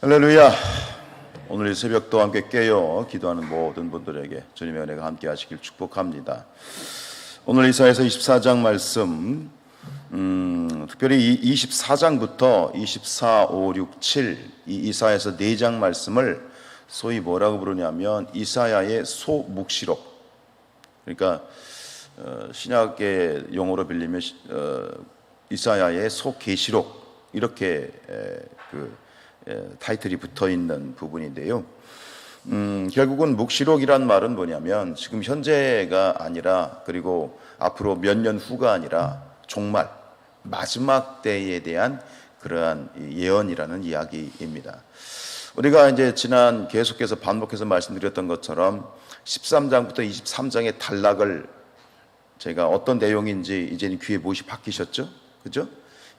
할렐루야. 오늘 이 새벽도 함께 깨어 기도하는 모든 분들에게 주님의 은혜가 함께 하시길 축복합니다. 오늘 이사야서 24장 말씀, 특별히 24장부터 24, 5, 6, 7 이 이사야서 4장 말씀을 소위 뭐라고 부르냐면 이사야의 소묵시록, 그러니까 신약의 용어로 빌리면 이사야의 소계시록, 이렇게 타이틀이 붙어 있는 부분인데요. 결국은 묵시록이란 말은 뭐냐면 지금 현재가 아니라, 그리고 앞으로 몇 년 후가 아니라 종말, 마지막 때에 대한 그러한 예언이라는 이야기입니다. 우리가 이제 지난 계속해서 반복해서 말씀드렸던 것처럼 13장부터 23장의 단락을 제가 어떤 내용인지 이제는 귀에 못이 박히셨죠? 그죠?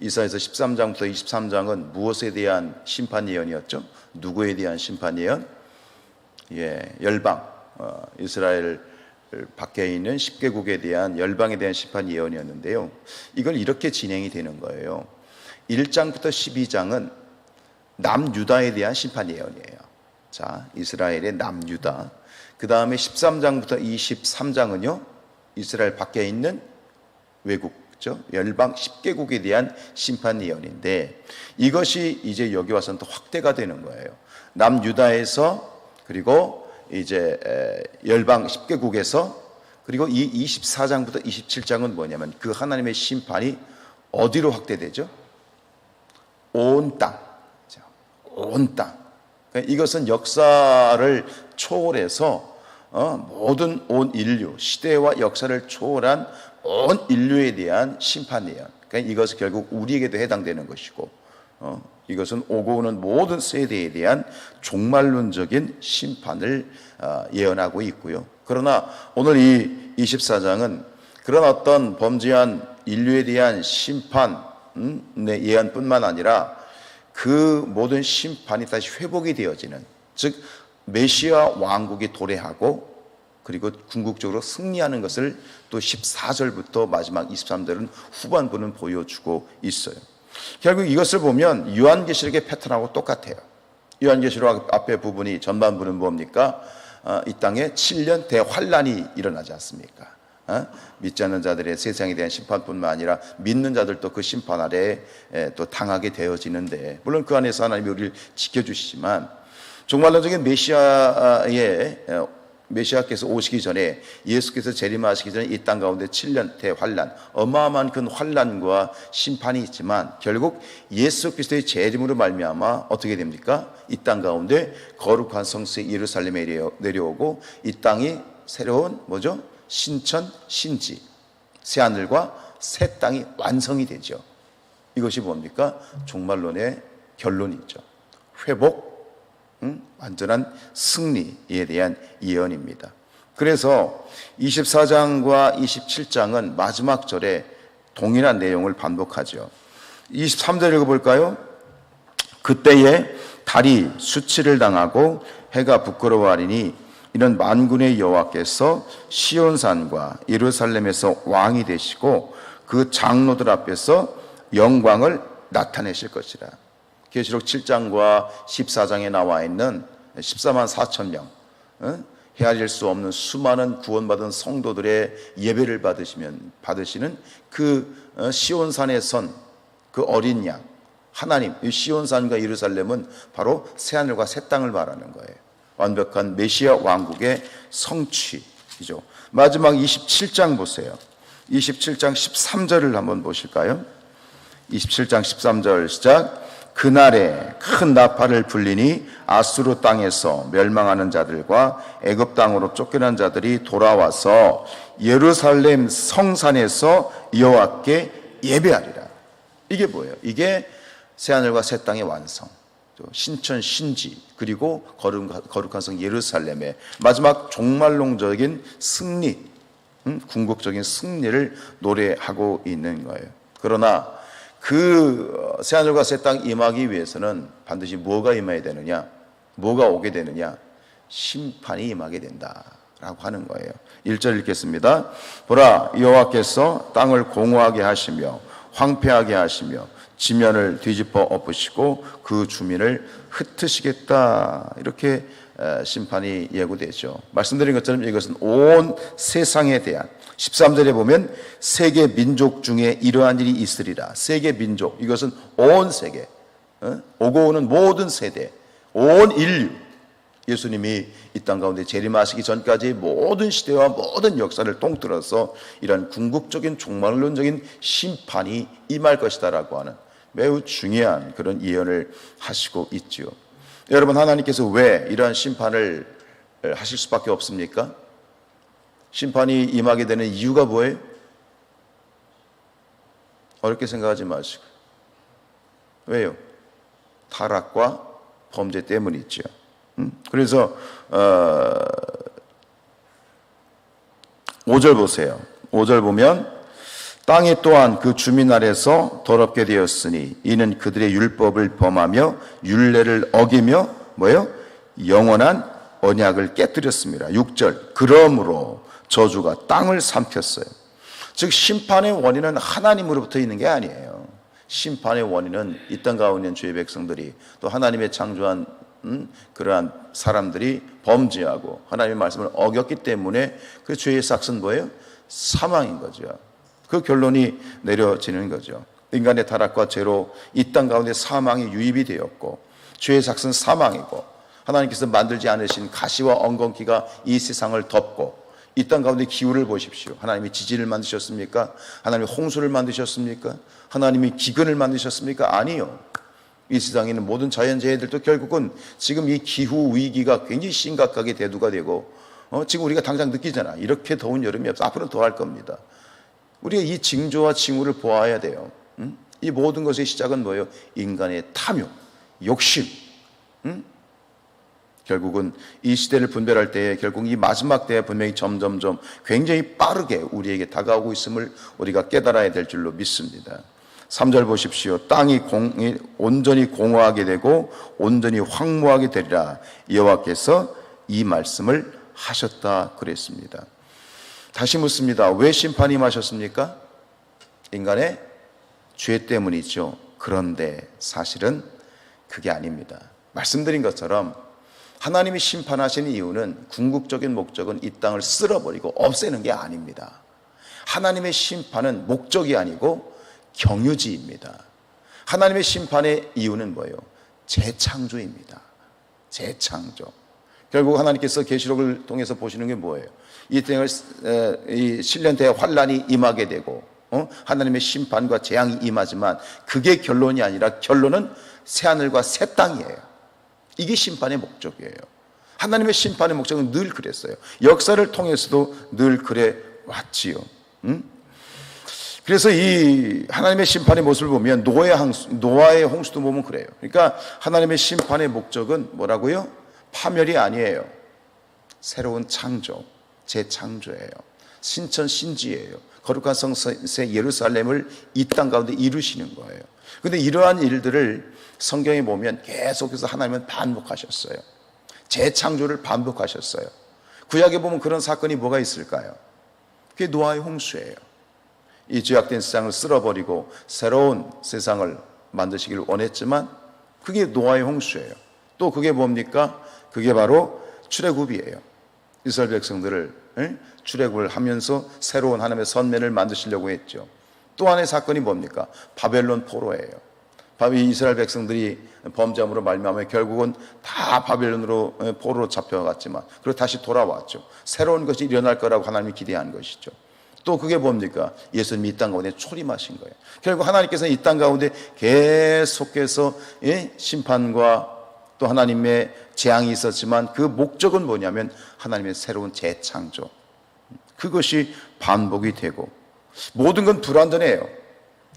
이사야서 13장부터 23장은 무엇에 대한 심판 예언이었죠? 누구에 대한 심판 예언? 열방, 이스라엘 밖에 있는 10개국에 대한 열방에 대한 심판 예언이었는데요. 이걸 이렇게 진행이 되는 거예요. 1장부터 12장은 남유다에 대한 심판 예언이에요. 자, 이스라엘의 남유다. 그 다음에 13장부터 23장은요, 이스라엘 밖에 있는 외국, 열방 10개국에 대한 심판 예언인데, 이것이 이제 여기 와서는 또 확대가 되는 거예요. 남유다에서, 그리고 이제 열방 10개국에서, 그리고 이 24장부터 27장은 뭐냐면 그 하나님의 심판이 어디로 확대되죠? 온 땅. 온 땅. 그러니까 이것은 역사를 초월해서 모든 온 인류, 시대와 역사를 초월한 온 인류에 대한 심판 예언. 그러니까 이것은 결국 우리에게도 해당되는 것이고, 이것은 오고 오는 모든 세대에 대한 종말론적인 심판을 예언하고 있고요. 그러나 오늘 이 24장은 그런 어떤 범죄한 인류에 대한 심판의 예언뿐만 아니라 그 모든 심판이 다시 회복이 되어지는, 즉 메시아 왕국이 도래하고 그리고 궁극적으로 승리하는 것을 또 14절부터 마지막 23절은 후반부는 보여주고 있어요. 결국 이것을 보면 요한계시록의 패턴하고 똑같아요. 요한계시록 앞에 부분이, 전반부는 뭡니까? 이 땅에 7년 대환란이 일어나지 않습니까? 믿지 않는 자들의 세상에 대한 심판뿐만 아니라 믿는 자들도 그 심판 아래에 또 당하게 되어지는데, 물론 그 안에서 하나님이 우리를 지켜주시지만, 종말론적인 메시아께서 오시기 전에, 예수께서 재림하시기 전에 이 땅 가운데 7년 대환란, 어마어마한 그 환란과 심판이 있지만 결국 예수 그리스도의 재림으로 말미암아 어떻게 됩니까? 이 땅 가운데 거룩한 성수 예루살렘에 내려오고 이 땅이 새로운 뭐죠? 신천 신지, 새 하늘과 새 땅이 완성이 되죠. 이것이 뭡니까? 종말론의 결론이죠. 회복, 완전한 승리에 대한 예언입니다. 그래서 24장과 27장은 마지막 절에 동일한 내용을 반복하죠. 23절 읽어볼까요? 그때에 달이 수치를 당하고 해가 부끄러워하리니 이는 만군의 여호와께서 시온산과 예루살렘에서 왕이 되시고 그 장로들 앞에서 영광을 나타내실 것이라. 계시록 7장과 14장에 나와 있는 14만 4천 명, 헤아릴 수 없는 수많은 구원받은 성도들의 예배를 받으시는 그 시온산에 선 그 어린 양, 하나님, 이 시온산과 예루살렘은 바로 새하늘과 새 땅을 말하는 거예요. 완벽한 메시아 왕국의 성취이죠. 마지막 27장 보세요. 27장 13절을 한번 보실까요? 27장 13절 시작. 그날에 큰 나팔을 불리니 아수르 땅에서 멸망하는 자들과 애굽 땅으로 쫓겨난 자들이 돌아와서 예루살렘 성산에서 여호와께 예배하리라. 이게 뭐예요? 이게 새하늘과 새 땅의 완성, 신천 신지, 그리고 거룩한 성 예루살렘의 마지막 종말론적인 승리, 궁극적인 승리를 노래하고 있는 거예요. 그러나 그 새하늘과 새 땅 임하기 위해서는 반드시 뭐가 임해야 되느냐? 뭐가 오게 되느냐? 심판이 임하게 된다라고 하는 거예요. 1절 읽겠습니다. 보라, 여호와께서 땅을 공허하게 하시며 황폐하게 하시며 지면을 뒤집어 엎으시고 그 주민을 흩으시겠다. 이렇게 심판이 예고되죠. 말씀드린 것처럼 이것은 온 세상에 대한 13절에 보면 세계 민족 중에 이러한 일이 있으리라. 세계 민족, 이것은 온 세계, 오고 오는 모든 세대, 온 인류, 예수님이 이 땅 가운데 재림하시기 전까지 모든 시대와 모든 역사를 통틀어서 이런 궁극적인 종말론적인 심판이 임할 것이다라고 하는 매우 중요한 그런 예언을 하시고 있지요. 여러분, 하나님께서 왜 이러한 심판을 하실 수밖에 없습니까? 심판이 임하게 되는 이유가 뭐예요? 어렵게 생각하지 마시고. 왜요? 타락과 범죄 때문이죠. 그래서 5절 보세요. 5절 보면 땅이 또한 그 주민 아래서 더럽게 되었으니 이는 그들의 율법을 범하며 율례를 어기며 뭐예요? 영원한 언약을 깨뜨렸습니다. 6절 그러므로 저주가 땅을 삼켰어요. 즉 심판의 원인은 하나님으로부터 있는 게 아니에요. 심판의 원인은 이 땅 가운데 있는 주의 백성들이 또 하나님의 창조한 그러한 사람들이 범죄하고 하나님의 말씀을 어겼기 때문에 그 죄의 삭은 뭐예요? 사망인 거죠. 그 결론이 내려지는 거죠. 인간의 타락과 죄로 이 땅 가운데 사망이 유입이 되었고 죄의 삭은 사망이고 하나님께서 만들지 않으신 가시와 엉겅퀴가 이 세상을 덮고 이 땅 가운데 기후를 보십시오. 하나님이 지진을 만드셨습니까? 하나님이 홍수를 만드셨습니까? 하나님이 기근을 만드셨습니까? 아니요. 이 세상에 있는 모든 자연재해들도 결국은 지금 이 기후 위기가 굉장히 심각하게 대두가 되고 지금 우리가 당장 느끼잖아. 이렇게 더운 여름이 없어. 앞으로는 더 할 겁니다. 우리가 이 징조와 징후를 보아야 돼요. 이 모든 것의 시작은 뭐예요? 인간의 탐욕, 욕심. 결국은 이 시대를 분별할 때에 결국 이 마지막 때에 분명히 점점점 굉장히 빠르게 우리에게 다가오고 있음을 우리가 깨달아야 될 줄로 믿습니다. 3절 보십시오. 땅이 온전히 공허하게 되고 온전히 황무하게 되리라. 여호와께서 이 말씀을 하셨다 그랬습니다. 다시 묻습니다. 왜 심판이 임하셨습니까? 인간의 죄 때문이죠. 그런데 사실은 그게 아닙니다. 말씀드린 것처럼 하나님이 심판하시는 이유는 궁극적인 목적은 이 땅을 쓸어버리고 없애는 게 아닙니다. 하나님의 심판은 목적이 아니고 경유지입니다. 하나님의 심판의 이유는 뭐예요? 재창조입니다. 재창조. 결국 하나님께서 계시록을 통해서 보시는 게 뭐예요? 이 땅을 이 실년대의 환란이 임하게 되고 하나님의 심판과 재앙이 임하지만 그게 결론이 아니라 결론은 새하늘과 새 땅이에요. 이게 심판의 목적이에요. 하나님의 심판의 목적은 늘 그랬어요. 역사를 통해서도 늘 그래 왔지요. 그래서 이 하나님의 심판의 모습을 보면 노아의 홍수도 보면 그래요. 그러니까 하나님의 심판의 목적은 뭐라고요? 파멸이 아니에요. 새로운 창조, 재창조예요. 신천 신지예요. 거룩한 성세 예루살렘을 이 땅 가운데 이루시는 거예요. 그런데 이러한 일들을 성경에 보면 계속해서 하나님은 반복하셨어요. 재창조를 반복하셨어요. 구약에 보면 그런 사건이 뭐가 있을까요? 그게 노아의 홍수예요. 이 죄악된 세상을 쓸어버리고 새로운 세상을 만드시기를 원했지만 그게 노아의 홍수예요. 또 그게 뭡니까? 그게 바로 출애굽이에요. 이스라엘 백성들을 출애굽을 하면서 새로운 하나님의 선면을 만드시려고 했죠. 또 하나의 사건이 뭡니까? 바벨론 포로예요. 이스라엘 백성들이 범죄함으로 말미암아 결국은 다 바벨론으로 포로로 잡혀갔지만 그리고 다시 돌아왔죠. 새로운 것이 일어날 거라고 하나님이 기대한 것이죠. 또 그게 뭡니까? 예수님이 이 땅 가운데 초림하신 거예요. 결국 하나님께서는 이 땅 가운데 계속해서 심판과 또 하나님의 재앙이 있었지만 그 목적은 뭐냐면 하나님의 새로운 재창조. 그것이 반복이 되고 모든 건 불완전해요.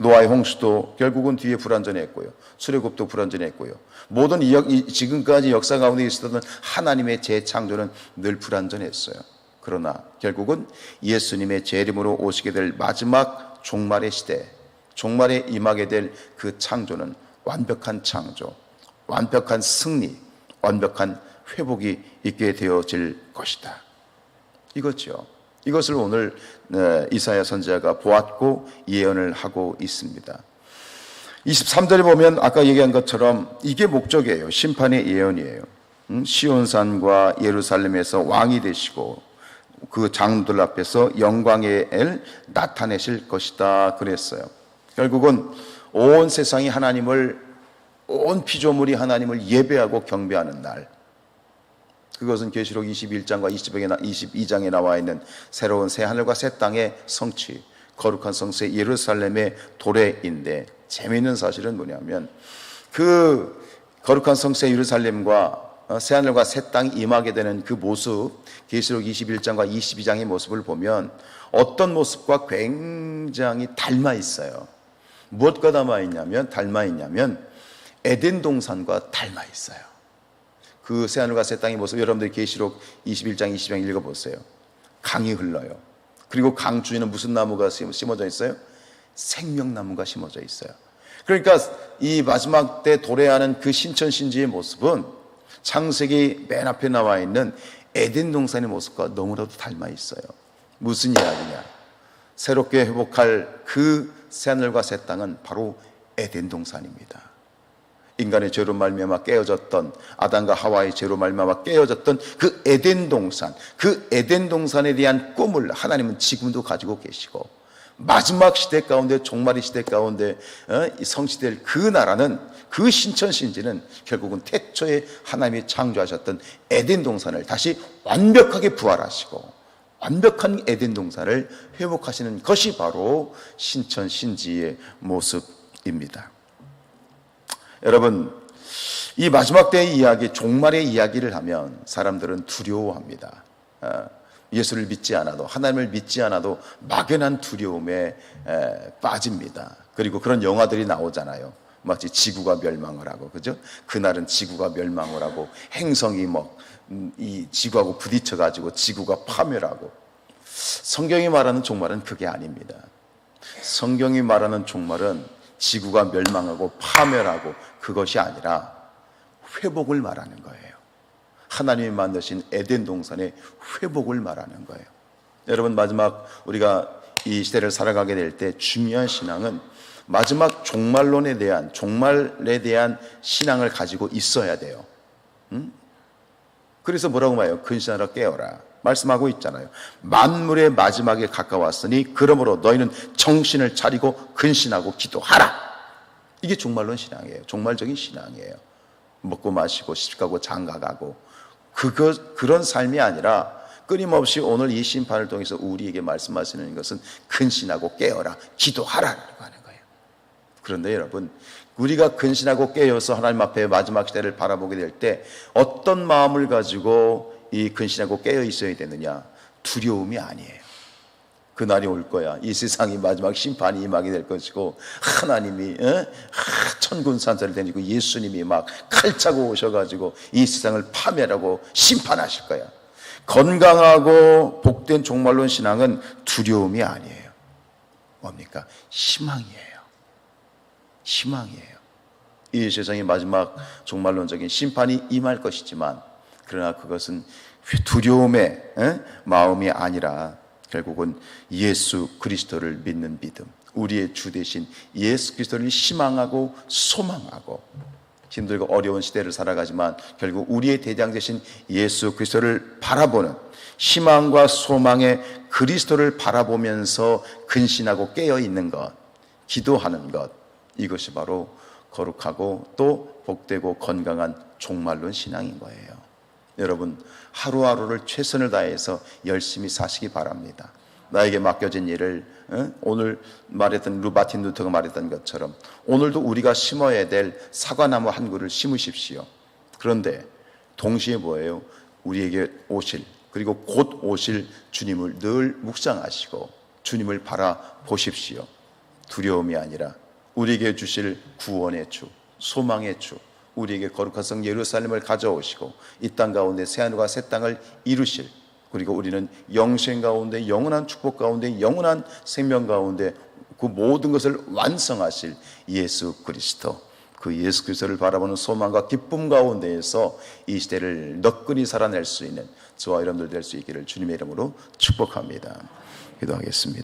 노아의 홍수도 결국은 뒤에 불완전했고요. 출애굽도 불완전했고요. 모든 지금까지 역사 가운데 있었던 하나님의 재창조는 늘 불완전했어요. 그러나 결국은 예수님의 재림으로 오시게 될 마지막 종말의 시대, 종말에 임하게 될 그 창조는 완벽한 창조, 완벽한 승리, 완벽한 회복이 있게 되어질 것이다. 이거죠. 이것을 오늘 이사야 선지자가 보았고 예언을 하고 있습니다. 23절에 보면 아까 얘기한 것처럼 이게 목적이에요. 심판의 예언이에요. 시온산과 예루살렘에서 왕이 되시고 그 장로들 앞에서 영광의 엘 나타내실 것이다 그랬어요. 결국은 온 세상이 하나님을, 온 피조물이 하나님을 예배하고 경배하는 날, 그것은 계시록 21장과 22장에 나와 있는 새로운 새 하늘과 새 땅의 성취, 거룩한 성새 예루살렘의 도래인데, 재미있는 사실은 뭐냐면 그 거룩한 성새 예루살렘과 새 하늘과 새 땅이 임하게 되는 그 모습, 계시록 21장과 22장의 모습을 보면 어떤 모습과 굉장히 닮아 있어요. 무엇과 닮아 있냐면 에덴 동산과 닮아 있어요. 그 새 하늘과 새 땅의 모습, 여러분들이 계시록 21장 22장 읽어보세요. 강이 흘러요. 그리고 강 주위는 무슨 나무가 심어져 있어요? 생명나무가 심어져 있어요. 그러니까 이 마지막 때 도래하는 그 신천신지의 모습은 창세기 맨 앞에 나와 있는 에덴 동산의 모습과 너무나도 닮아 있어요. 무슨 이야기냐? 새롭게 회복할 그 새하늘과 새 땅은 바로 에덴 동산입니다. 인간의 죄로 말미암아 깨어졌던, 아담과 하와의 죄로 말미암아 깨어졌던 그 에덴 동산, 그 에덴 동산에 대한 꿈을 하나님은 지금도 가지고 계시고, 마지막 시대 가운데, 종말의 시대 가운데 성취될 그 나라는, 그 신천신지는 결국은 태초에 하나님이 창조하셨던 에덴 동산을 다시 완벽하게 부활하시고 완벽한 에덴 동산을 회복하시는 것이 바로 신천신지의 모습입니다. 여러분, 이 마지막 때의 이야기, 종말의 이야기를 하면 사람들은 두려워합니다. 예수를 믿지 않아도, 하나님을 믿지 않아도 막연한 두려움에 빠집니다. 그리고 그런 영화들이 나오잖아요. 마치 지구가 멸망을 하고, 그죠? 그날은 지구가 멸망을 하고 행성이 이 지구하고 부딪혀가지고 지구가 파멸하고. 성경이 말하는 종말은 그게 아닙니다. 성경이 말하는 종말은 지구가 멸망하고 파멸하고 그것이 아니라 회복을 말하는 거예요. 하나님이 만드신 에덴 동산의 회복을 말하는 거예요. 여러분, 마지막 우리가 이 시대를 살아가게 될 때 중요한 신앙은 마지막 종말에 대한 신앙을 가지고 있어야 돼요. 그래서 뭐라고 말해요? 근신하라 깨어라 말씀하고 있잖아요. 만물의 마지막에 가까웠으니 그러므로 너희는 정신을 차리고 근신하고 기도하라. 이게 종말론 신앙이에요. 종말적인 신앙이에요. 먹고 마시고 시집가고 장가가고 그런 삶이 아니라 끊임없이 오늘 이 심판을 통해서 우리에게 말씀하시는 것은 근신하고 깨어라, 기도하라라고 하는 거예요. 그런데 여러분, 우리가 근신하고 깨어서 하나님 앞에 마지막 시대를 바라보게 될 때 어떤 마음을 가지고 이 근신하고 깨어 있어야 되느냐? 두려움이 아니에요. 그날이 올 거야. 이 세상이 마지막 심판이 임하게 될 것이고, 하나님이 천군산사를 댕기고 예수님이 막 칼차고 오셔가지고 이 세상을 파멸하고 심판하실 거야. 건강하고 복된 종말론 신앙은 두려움이 아니에요. 뭡니까? 희망이에요. 희망이에요. 이 세상의 마지막 종말론적인 심판이 임할 것이지만, 그러나 그것은 두려움의 마음이 아니라 결국은 예수 그리스도를 믿는 믿음, 우리의 주 되신 예수 그리스도를 희망하고 소망하고, 힘들고 어려운 시대를 살아가지만 결국 우리의 대장 되신 예수 그리스도를 바라보는 희망과 소망의 그리스도를 바라보면서 근신하고 깨어있는 것, 기도하는 것, 이것이 바로 거룩하고 또 복되고 건강한 종말론 신앙인 거예요. 여러분, 하루하루를 최선을 다해서 열심히 사시기 바랍니다. 나에게 맡겨진 일을 오늘 말했던 마틴 루터가 말했던 것처럼 오늘도 우리가 심어야 될 사과나무 한 그루를 심으십시오. 그런데 동시에 뭐예요? 우리에게 오실, 그리고 곧 오실 주님을 늘 묵상하시고 주님을 바라보십시오. 두려움이 아니라 우리에게 주실 구원의 주, 소망의 주, 우리에게 거룩한 성 예루살렘을 가져오시고 이 땅 가운데 새하늘과 새 땅을 이루실, 그리고 우리는 영생 가운데, 영원한 축복 가운데, 영원한 생명 가운데 그 모든 것을 완성하실 예수 그리스도, 그 예수 그리스도를 바라보는 소망과 기쁨 가운데에서 이 시대를 너끈히 살아낼 수 있는 저와 여러분들 될 수 있기를 주님의 이름으로 축복합니다. 기도하겠습니다.